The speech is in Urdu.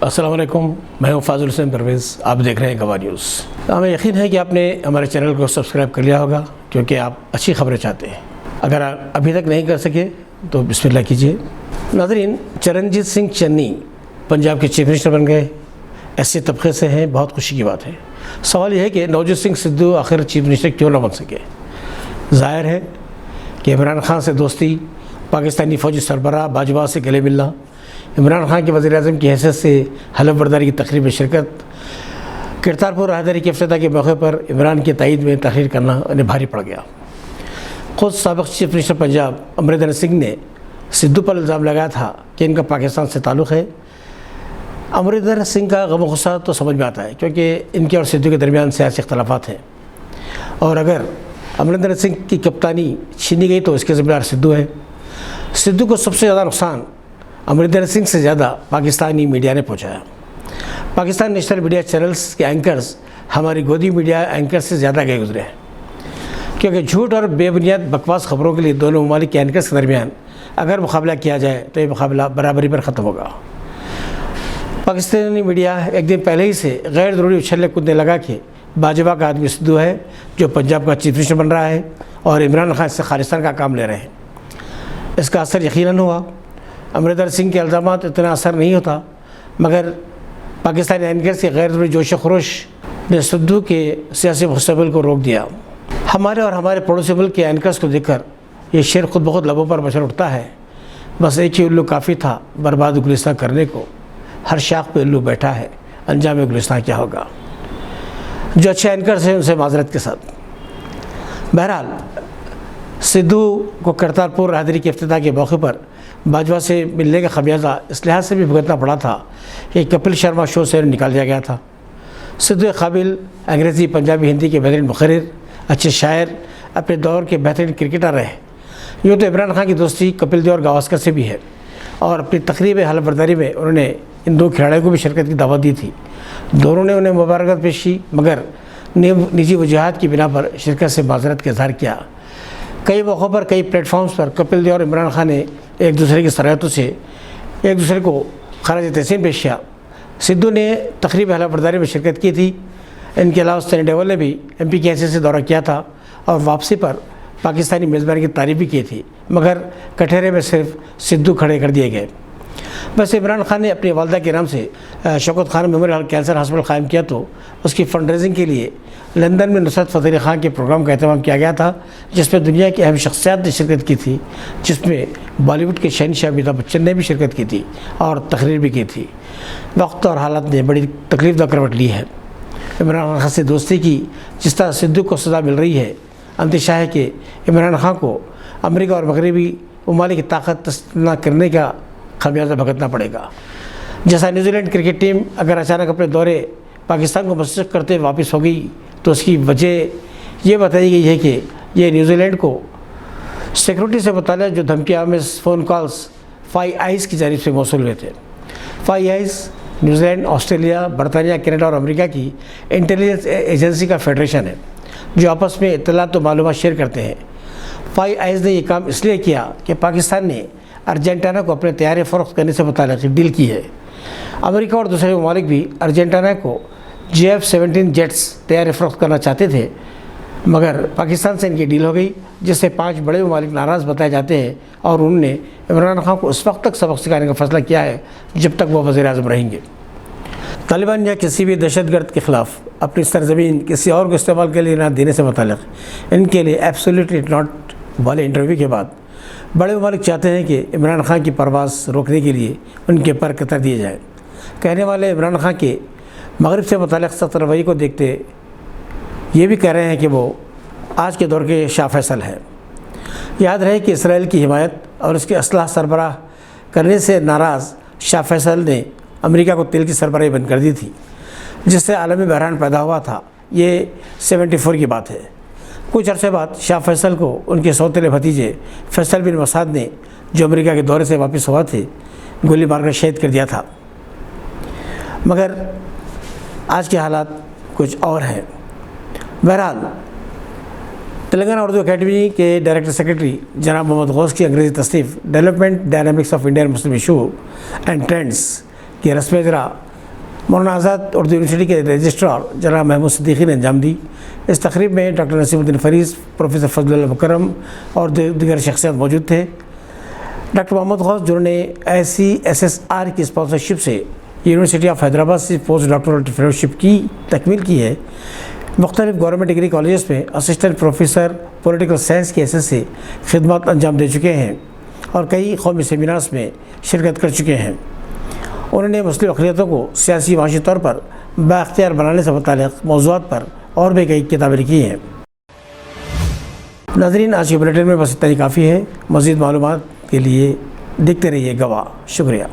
السلام علیکم، میں ہوں فاضل حسین پرویز، آپ دیکھ رہے ہیں گواہ نیوز۔ ہمیں یقین ہے کہ آپ نے ہمارے چینل کو سبسکرائب کر لیا ہوگا کیونکہ آپ اچھی خبریں چاہتے ہیں۔ اگر آپ ابھی تک نہیں کر سکے تو بسم اللہ کیجیے۔ ناظرین، چرنجیت سنگھ چنی پنجاب کے چیف منسٹر بن گئے، ایسے طبقے سے ہیں، بہت خوشی کی بات ہے۔ سوال یہ ہے کہ نوجوت سنگھ سدھو آخر چیف منسٹر کیوں نہ بن سکے؟ ظاہر ہے کہ عمران خان سے دوستی، پاکستانی فوجی سربراہ باجوہ سے گلے ملنا، عمران خان کے وزیر اعظم کی حیثیت سے حلف برداری کی تقریب میں شرکت، کرتارپور راہداری کے افتتاح کے موقع پر عمران کی تائید میں تقریر کرنا انہیں بھاری پڑ گیا۔ خود سابق چیف منسٹر پنجاب امریندر سنگھ نے سدھو پر الزام لگایا تھا کہ ان کا پاکستان سے تعلق ہے۔ امریندر سنگھ کا غم و غصہ تو سمجھ میں آتا ہے کیونکہ ان کے اور سدھو کے درمیان سیاسی اختلافات ہیں، اور اگر امریندر سنگھ کی کپتانی چھینی گئی تو اس کے ذمہ دار سدھو ہے۔ سدھو کو سب سے زیادہ نقصان امریندر سنگھ سے زیادہ پاکستانی میڈیا نے پہنچایا۔ پاکستان نیشنل میڈیا چینلز کے اینکرز ہماری گودی میڈیا اینکر سے زیادہ گئے گزرے ہیں، کیونکہ جھوٹ اور بے بنیاد بکواس خبروں کے لیے دونوں ممالک کے اینکرز کے درمیان اگر مقابلہ کیا جائے تو یہ مقابلہ برابری پر ختم ہوگا۔ پاکستانی میڈیا ایک دن پہلے ہی سے غیر ضروری اچھلنے کودنے لگا کہ باجوہ کا آدمی سدھو ہے جو پنجاب کا چیف منسٹر بن رہا ہے اور عمران خان سے خالصتاً کا کام لے رہے ہیں۔ اس کا اثر یقیناً ہوا۔ امریندر سنگھ کے الزامات اتنا اثر نہیں ہوتا، مگر پاکستانی اینکرز کے غیر ضروری جوش و خروش نے سدھو کے سیاسی مستقبل کو روک دیا۔ ہمارے اور ہمارے پڑوسی ملک کے اینکرز کو دیکھ کر یہ شعر خود بخود لبوں پر بچر اٹھتا ہے، بس ایک ہی الو کافی تھا برباد گلستان کرنے کو، ہر شاخ پہ الو بیٹھا ہے، انجام گلستان کیا ہوگا۔ جو اچھے اینکرز ہیں ان سے معذرت کے ساتھ۔ بہرحال سدھو کو کرتارپور راہداری کے افتتاح کے موقع پر باجوہ سے ملنے کا خمیازہ اس لحاظ سے بھی بھگتنا پڑا تھا کہ کپل شرما شو سے نکال دیا گیا تھا۔ سدھو ایک قابل انگریزی، پنجابی، ہندی کے بہترین مقرر، اچھے شاعر، اپنے دور کے بہترین کرکٹر رہے۔ یوں تو عمران خان کی دوستی کپل دیو اور گواسکر سے بھی ہے، اور اپنی تقریب حلف برداری میں انہوں نے ان دو کھلاڑیوں کو بھی شرکت کی دعوت دی تھی۔ دونوں نے انہیں مبارکباد پیش کی، مگر نجی وجوہات کی بنا پر شرکت سے معذرت کا اظہار کیا۔ کئی موقعوں پر، کئی پلیٹ فارمز پر کپل دیو اور عمران خان نے ایک دوسرے کی صلاحیتوں سے ایک دوسرے کو خراج تحسین پیش کیا۔ سدھو نے تقریب حلف برداری میں شرکت کی تھی۔ ان کے علاوہ سنی ڈیول نے بھی ایم پی کی حیثیت سے دورہ کیا تھا اور واپسی پر پاکستانی میزبانی کی تعریف بھی کی تھی، مگر کٹہرے میں صرف سدھو کھڑے کر دیے گئے۔ بس عمران خان نے اپنی والدہ کے نام سے شوکت خان میموریل کینسر ہاسپٹل قائم کیا تو اس کی فنڈ ریزنگ کے لیے لندن میں نصرت فتح علی خان کے پروگرام کا اہتمام کیا گیا تھا، جس میں دنیا کی اہم شخصیات نے شرکت کی تھی، جس میں بالی ووڈ کے شہنشاہ امیتابھ بچن نے بھی شرکت کی تھی اور تقریر بھی کی تھی۔ وقت اور حالات نے بڑی تکلیف دہ کروٹ لی ہے۔ عمران خان سے دوستی کی جس طرح سدھو کو سزا مل رہی ہے، اندیشہ ہے کہ عمران خان کو امریکہ اور مغربی ممالک کی طاقت تسلیم نہ کرنے کا خمیازہ بھگتنا پڑے گا۔ جیسا نیوزی لینڈ کرکٹ ٹیم اگر اچانک اپنے دورے پاکستان کو مسترد کرتے واپس ہو گئی تو اس کی وجہ یہ بتائی گئی ہے کہ یہ نیوزی لینڈ کو سیکورٹی سے متعلق جو دھمکی آمیز فون کالز فائیو آئیز کی جانب سے موصول ہوئے تھے۔ Five Eyes New Zealand, Australia, برطانیہ، کینیڈا اور امریکہ کی انٹیلیجنس ایجنسی کا فیڈریشن ہے جو آپس میں اطلاعات و معلومات شیئر کرتے ہیں۔ فائیو آئیز نے یہ کام اس لیے کیا کہ پاکستان نے ارجنٹینا کو اپنے طیارے فروخت کرنے سے متعلق ڈیل کی ہے۔ امریکہ اور دوسرے ممالک بھی ارجنٹینا کو JF-17 جیٹس طیارے فروخت کرنا چاہتے تھے، مگر پاکستان سے ان کی ڈیل ہو گئی، جس سے 5 بڑے ممالک ناراض بتائے جاتے ہیں، اور انہوں نے عمران خان کو اس وقت تک سبق سکھانے کا فیصلہ کیا ہے جب تک وہ وزیر اعظم رہیں گے۔ طالبان یا کسی بھی دہشت گرد کے خلاف اپنی سرزمین کسی اور کو استعمال کے لیے نہ دینے سے متعلق ان کے لیے ایبسولیٹلی ناٹ والے انٹرویو کے بعد بڑے ممالک چاہتے ہیں کہ عمران خان کی پرواز روکنے کے لیے ان کے پر قطر دیے جائیں۔ کہنے والے عمران خان کے مغرب سے متعلق سخت رویے کو دیکھتے یہ بھی کہہ رہے ہیں کہ وہ آج کے دور کے شاہ فیصل ہیں۔ یاد رہے کہ اسرائیل کی حمایت اور اس کے اسلحہ سربراہ کرنے سے ناراض شاہ فیصل نے امریکہ کو تیل کی سربراہی بند کر دی تھی، جس سے عالمی بحران پیدا ہوا تھا۔ یہ 74 کی بات ہے۔ کچھ عرصے بعد شاہ فیصل کو ان کے سوتیلے بھتیجے فیصل بن مسعود نے، جو امریکہ کے دورے سے واپس ہوا تھے، گولی مار کر شہید کر دیا تھا۔ مگر آج کے حالات کچھ اور ہیں۔ بہرحال تلنگانہ اردو اکیڈمی کے ڈائریکٹر سیکرٹری جناب محمد غوث کی انگریزی تصنیف development dynamics of Indian Muslim issue and trends کی رسم اجرا مولانا آزاد اردو یونیورسٹی کے رجسٹرار جناب محمود صدیقی نے انجام دی۔ اس تقریب میں ڈاکٹر نسیم الدین فریز، پروفیسر فضل اللہ مکرم اور دیگر شخصیات موجود تھے۔ ڈاکٹر محمد غوث جنہوں نے ICSSR کی اسپانسرشپ سے یونیورسٹی آف حیدرآباد سے پوسٹ ڈاکٹورل فیلوشپ کی تکمیل کی ہے، مختلف گورنمنٹ ڈگری کالجز میں اسسٹنٹ پروفیسر پولیٹیکل سائنس کی حیثیت سے خدمات انجام دے چکے ہیں اور کئی قومی سیمینارز میں شرکت کر چکے ہیں۔ انہوں نے مسلم اقلیتوں کو سیاسی معاشی طور پر بااختیار بنانے سے متعلق موضوعات پر اور بھی کئی کتابیں لکھی ہیں۔ ناظرین، آج کے بلیٹن میں بس اتنا ہی کافی ہے۔ مزید معلومات کے لیے دیکھتے رہیے گواہ۔ شکریہ۔